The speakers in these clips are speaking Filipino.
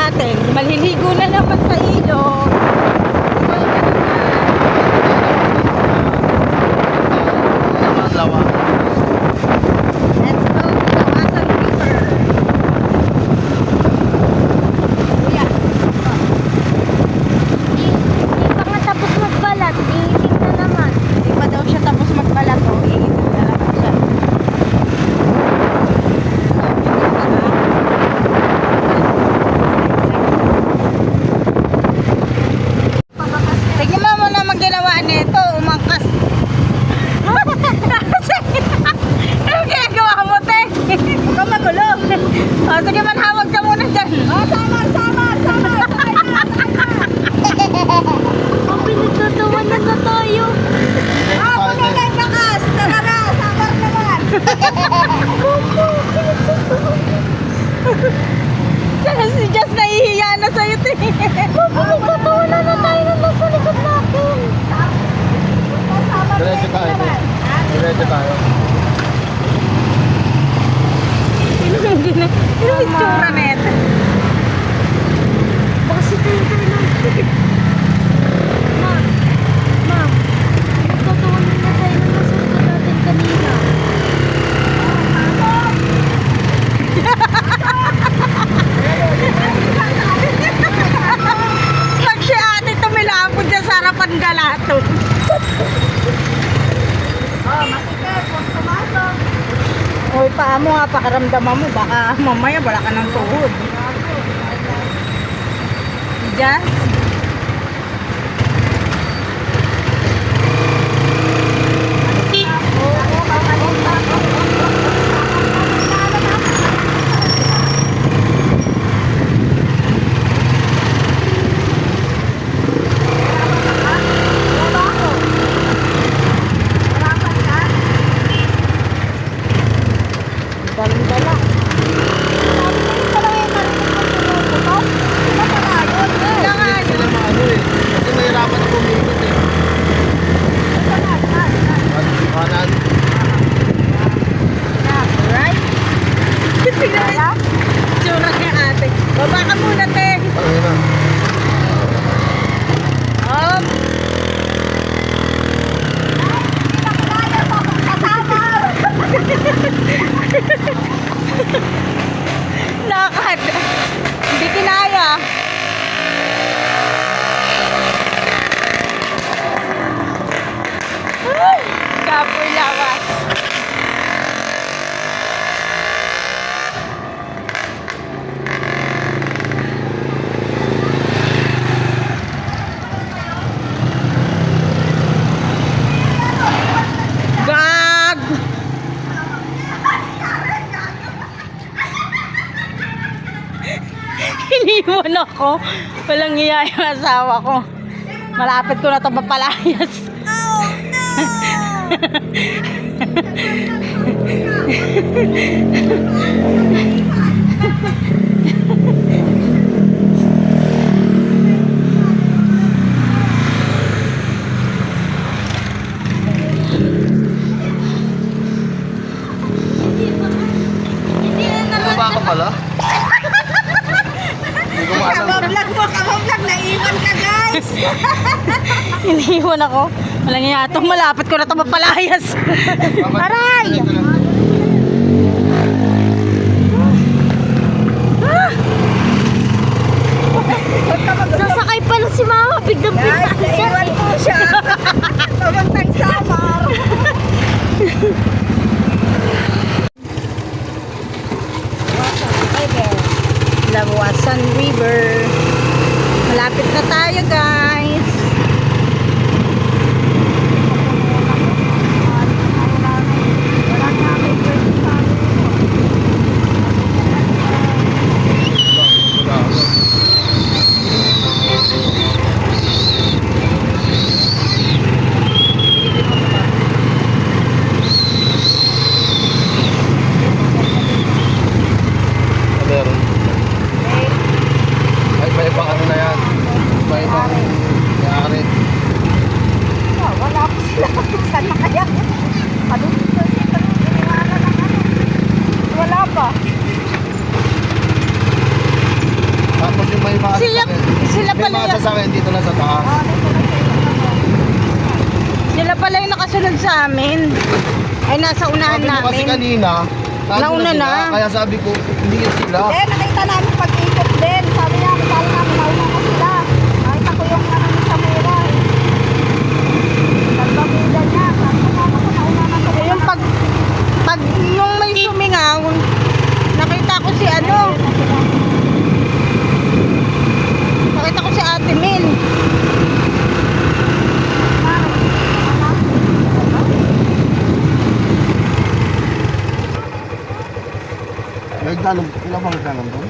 natin. Maliligo na naman sa ilog. Lawa. Let's go to Tawasan River. Kuya. Hindi pa nga tapos magbalat. Iitim na naman. Hindi pa daw siya tapos magbalat. O, iitin na naman siya. Tignan mo muna maginawa nito. Umangkas. Ano ginagawa mo, te? Huwag kang magulo. O, sige, manhawag ka muna dyan. O, sama. Ang pinagtatawanan na tayo. Magandang lakas. Tara na, samar naman. Si Jess nahihiya na sa'yo, te. Pinagtatawanan na tayo na nasa likod natin. Diretso tayo. Diretso tayo. Hindi na. Ano yung tsura na ito? Baka si tayo lang. Ma'am. Pinagtatawanan na tayo na nasa likod natin kanina. Pag si ate tumilapon dyan sa harapan galato. Uy, paa mo nga, pakaramdaman mo. Baka mamaya wala ka ng tuhod. Diyan? Dala. Sila maano eh. Kasi mahirapan ako umikot eh. Kanan. Right? Tingnan mo. Tsura niya ate. Baba ka muna, te. Ano yun ah? Up. Lakad. Hindi kinaya. Ay, kapoy lawas. Gag! Iniwan ako. Walang iya yung asawa ko. Malapit ko na ito mapalayas. Oh, no! Baba ka pala? Hindi ko maalam. Kabablog, naiwan ka guys. Iniwan ako. Walang iya itong malapit ko na ito mapalayas. Aray! Sasakay pala si mama. Biglang Guys, naiwan po siya. Pabantang samar. Lawasan River. Malapit na tayo, guys. Meron. Ay, may ibang ano na yan. May ibang Sila May pala mga yung, sasakyan dito na sa taas. sila pala yung nakasunod sa amin. Ay, nasa unahan Sabi ko kasi namin. kanina, nandun Nauna sila. na. Kaya sabi ko, hindi yun sila. Eh, nakita namin pag-ikot din. Sabi niya, kasali namin, nauna na sila. Nakita ko yung ano ni Samira. Nagpapida niya. Sabi ko, mama ko, nauna na sila. Yung pag yung may sumingaw, nakita ko si ano, nakita ko si Ate Min. Nagdalang, ilan bang nagdalang doon?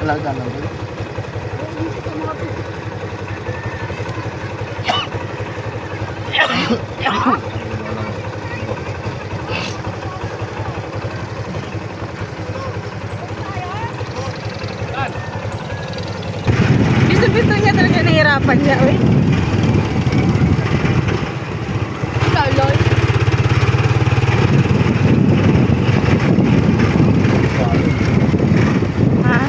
Wala nagdalang doon? Bisa-bisa niya talaga nahihirapan niya, uy. Kaloy. Ha?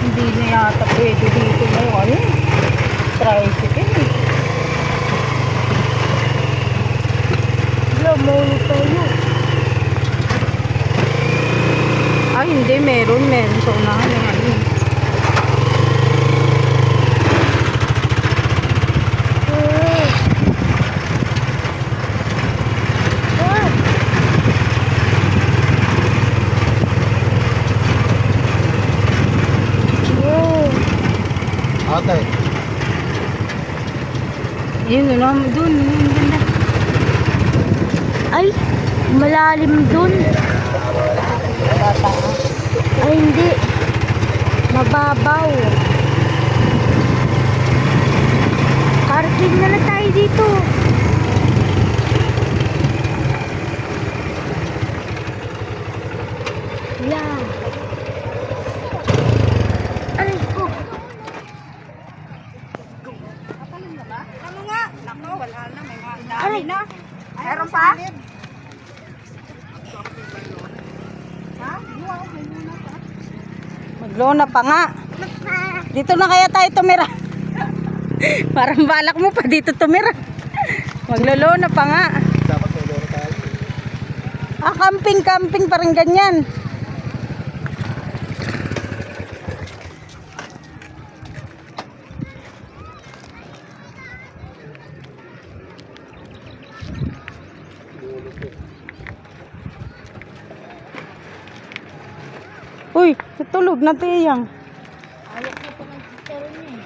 Hindi na yata pwede dito na yung ano, tricycle. Lamang tayo. Ay, hindi. Meron sa unahan ng ano. Ate, Yun, doon. Yun, ganda. Ay, malalim dun. Ay, hindi. Mababaw. Parking na lang tayo dito. Yeah. Aray ko. Ano nga? Nako, wala na. May mga dami Aray. na. Meron pa? Ha? Wow, may muna pa. Maglona pa nga. Dito na kaya tayo tumira. Parang balak mo pa dito tumira. Maglolona pa nga. dapat may loro tayo. Camping parang ganyan. Uy, tutulog na tiyang. Ayaw ko pa mag-sister niya.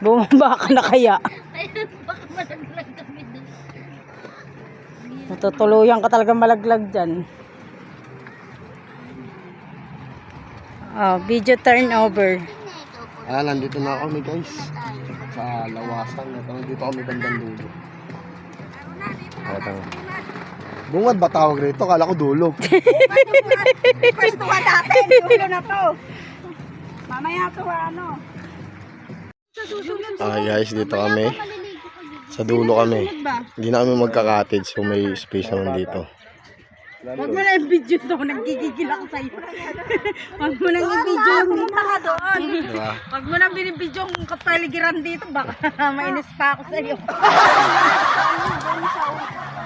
Bumaba ka na kaya. Ayun, baka malaglag kami dun. Matutuluyan ka talaga malaglag dyan. Oh, video turnover. Nandito na kami guys. Sa lawasan. Nandito kami bandang dulo. Bungad ba tawag rito? Kala ko dulo. Pwestuhan natin. Dulo na to. Mamaya to, ano. Guys, dito kami. Sa dulo kami. Hindi na kami magka-cottage so may space naman dito. Huwag mo na i-video to. Nagigigil ako sa'yo. Huwag mo nang i-video yung doon. Diba? Huwag mo nang binibidyo yung kapaligiran dito. Baka mainis pa ako sa'yo.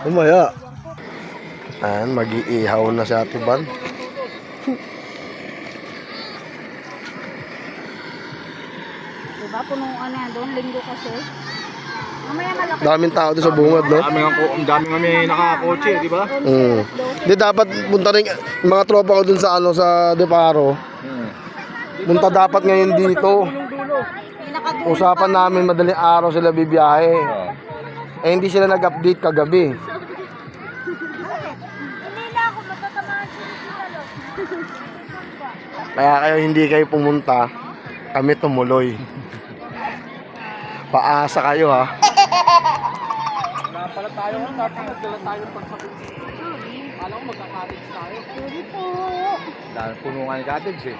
Umaya. Mag-iihaw na si Ate Van. Diba? Punong ano yan doon. Linggo kasi. Mamaya malaki. Daming tao doon sa bungad, no? Ang dami kami nakakotse, di ba? Di dapat punta rin mga tropa ko dun sa ano sa Deparo. Punta dapat ngayon dito. Usapan namin madaling araw sila bibiyahe. Eh hindi sila nag-update kagabi. Hindi na ako matatamaan sila sila. Kaya kayo hindi kayo pumunta, kami tumuloy. Paasa kayo ha. Pwede po. Dahil puno nga yung cottage eh.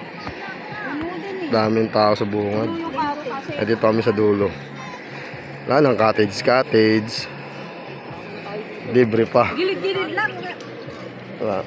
Ano din eh. Daming tao sa bungad. Yung cottage. Eh, dito kami sa dulo. Wala nang cottage. Libre pa. Gilid-gilid lang. Wala.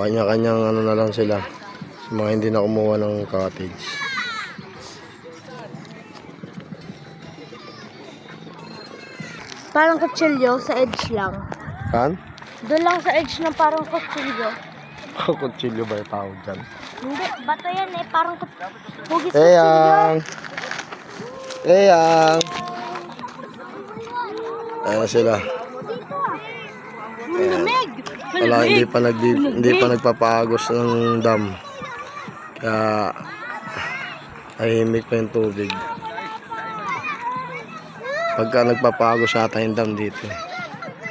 Kanya-kanyang ano na lang sila. Sa mga hindi na kumuha ng cottage. Parang kutsilyo sa edge lang. Kan? Doon lang sa edge ng parang kutsilyo. Kutsilyo ba yung tawag dyan? Hindi, bato yan eh. Parang hugis kutsilyo. Eyang! Eyang! Ayan sila. Malamig! Wala, hindi pa nagpapagos ng dam. Kaya tahimik pa yung tubig. Pagka nagpapagos yata yung dam dito,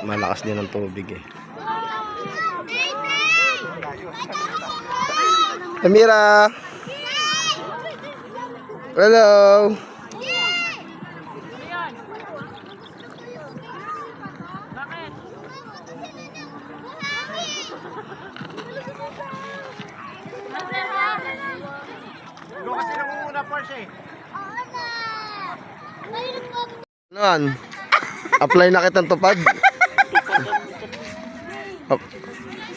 malakas din ang tubig eh. Amira! Hello! Kasi nangunguna pa siya eh. Noon, apply na kitang tupad.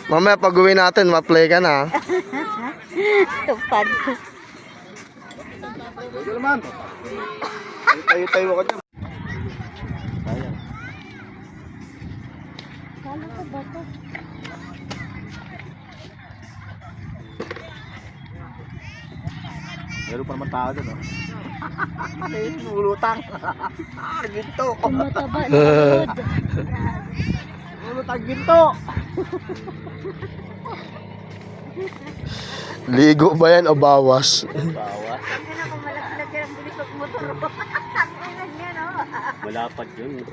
Mamaya pag uwi natin, ma-apply ka na. Tupad. Pwede naman. Tayo-tayo ka dyan. Kala ko bato. Meron pa naman tao dun, oh. Ulutang. Ginto. Mataba na likod. Ulutang ginto. Ligo ba yan o bawas? Bawas. Malapad yun.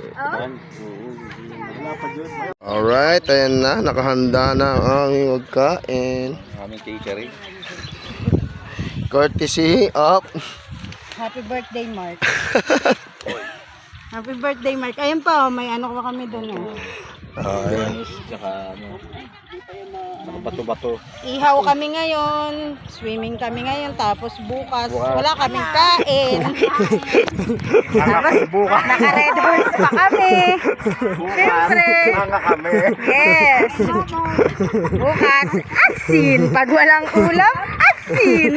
Malapad yun. Alright, ayan na. Nakahanda na ang aming magkain. Aming catering. Courtesy of... Happy birthday, Mark. Happy birthday, Mark. Ayun pa, may ano pa kami doon. Ayan. Tsaka ano. Bato-bato. Ihaw kami ngayon, swimming kami ngayon, tapos bukas wala kaming kain. Tapos naka-red horse pa kami. Siyempre. Mga kami. Yes. Bukas, asin. Pag walang ulam, asin.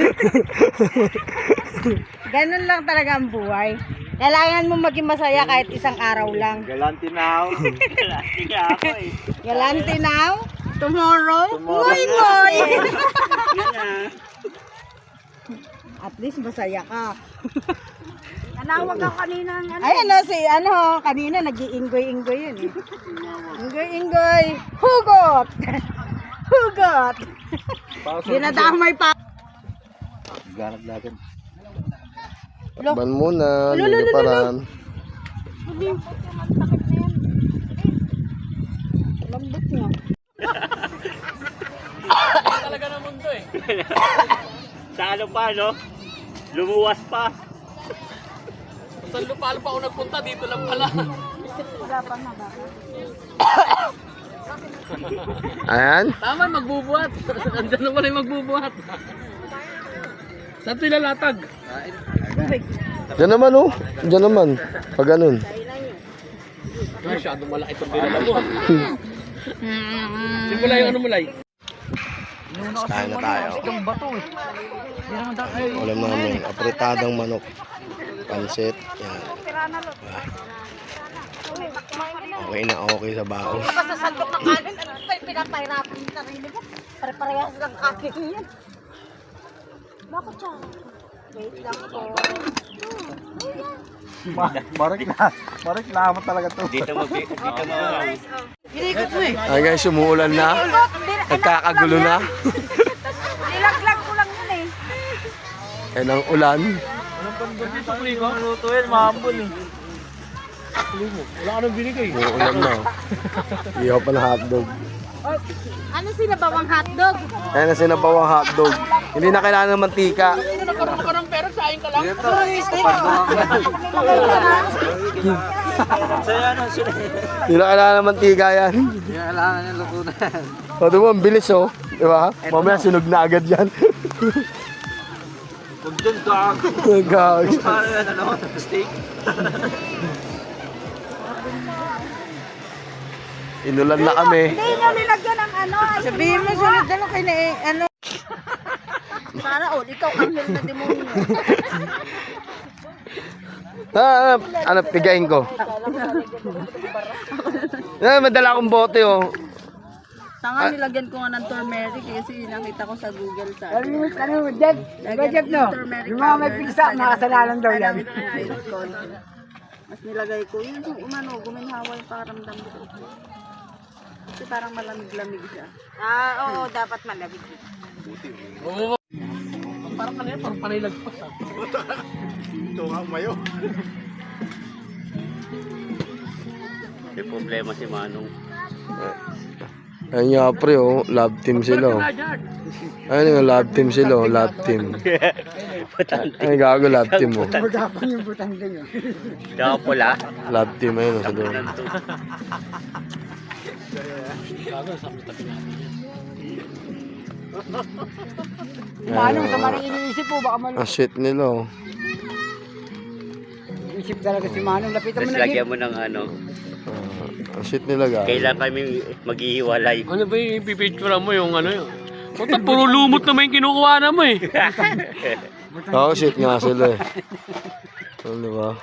Ganun lang talaga ang buhay. Kailangan mo maging masaya kahit isang araw lang. Galanti now. Galanti na ako eh. Galante now, tomorrow, ngoy ngoy. At least masaya ka. Nanawag ako kanina ng ano. Ayan o, si ano, kanina nag-iinggoy-inggoy yun eh. Inggoy-inggoy, hugot! Hugot! Dinadamay pa. Ganag-lagan. Ban muna, liliparan. Lambot niya. Talaga ng mundo eh. Sa ano pa, no? Lumuwas pa. Sa Lupalo pa ako nagpunta, dito lang pala. Ayan. Tama, magbubuhat. Andyan naman yung magbubuhat. Saan ito ilalatag? Diyan naman oh. Diyan naman. Pag ganun. Masyadong malaki itong dinala mo. Simulay, ano mulay? Kain na tayo. Ulam namin. Apretadang manok. Pansit. Yan. Okay na okay sa baon. Basta sandok ng kanin, ano pa yung pinapahirapan yung sarili mo? Pare-parehas ng kanin yan. Bakit siya? Wait lang po. Mareklamo talaga to. Dito mo. Ay guys, umuulan na. Nagkakagulo na. Nilaglag ko lang yun eh. Yan ang ulan. Luto yan, mahambol eh. Umuulan na. Ihaw pa na hotdog. Ano sinabawang hotdog? Ayan na sinabawang hotdog. Hindi na kailangan ng mantika. Hindi na kailangan ng mantika yan. Kailangan yung luto na yan. O, diba, ang bilis oh. Diba? Mamaya sunog na agad yan. Huwag dyan, dog. Gag. Parang ano, steak. Inulan na kami. Hindi nyo nilagyan ng ano. Sabihin mo, sunod na lang kayo na ano. Para ikaw ang na demonyo. Ano, pigain ko. Madala akong bote oh. Tanga, nilagyan ko nga ng turmeric kasi nakita ko sa Google sa Budget no? Yung mga may pigsa, makasalanan daw yan. Mas nilagay ko yun yung umano, guminhaway paramdam ko. Kasi parang malamig-lamig siya. Oo, dapat malamig. Ito nga umayo. May problema si Manong. Ayun nga pre oh, love team sila oh. Ayun nga, love team sila oh, love team. Ay gago, love team oh. Magapang yung butang din yun. Daka pula. Love team ayun oh, sa doon. Manong sa maring iniisip po, baka man Ang shit nila oh. isip talaga si Manong. Lapitan mo Tapos na lagyan mo ng ano. Ang shit nila gago. Kailan kami maghihiwalay. Ano ba yung pipicture mo yung ano yun? Puta, puro lumot naman yung kinukuha na mo eh. Oo, shit nga sila eh. Ano ba?